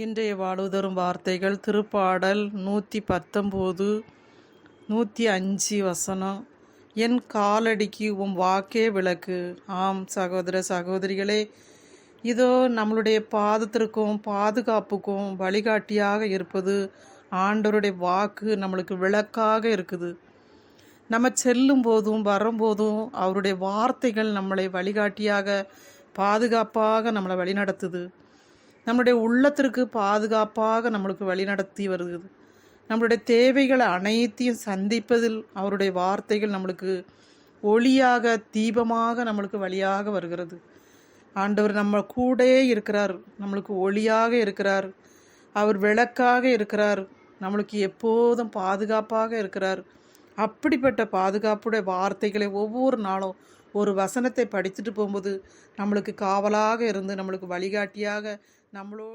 இன்றைய வாழ்வுதரும் வார்த்தைகள் திருப்பாடல் 119 105 வசனம். என் காலடிக்கு உம் வாக்கே விளக்கு. ஆம் சகோதர சகோதரிகளே, இதோ நம்மளுடைய பாதத்திற்கும் பாதுகாப்புக்கும் வழிகாட்டியாக இருப்பது ஆண்டவருடைய வாக்கு நம்மளுக்கு விளக்காக இருக்குது. நம்ம செல்லும் போதும் வரும்போதும் அவருடைய வார்த்தைகள் நம்மளை வழிகாட்டியாக பாதுகாப்பாக நம்மளை வழிநடத்துது. நம்மளுடைய உள்ளத்திற்கு பாதுகாப்பாக நம்மளுக்கு வழிநடத்தி வருகிறது. நம்மளுடைய தேவைகளை அனைத்தையும் சந்திப்பதில் அவருடைய வார்த்தைகள் நம்மளுக்கு ஒளியாக தீபமாக நம்மளுக்கு வழியாக வருகிறது. ஆண்டவர் நம்ம கூடே இருக்கிறார், நம்மளுக்கு ஒளியாக இருக்கிறார், அவர் விளக்காக இருக்கிறார், நம்மளுக்கு எப்போதும் பாதுகாப்பாக இருக்கிறார். அப்படிப்பட்ட பாதுகாப்புடைய வார்த்தைகளை ஒவ்வொரு நாளும் ஒரு வசனத்தை படிச்சுட்டு போகும்போது நம்மளுக்கு காவலாக இருந்து நம்மளுக்கு வழிகாட்டியாக நம்மளோடு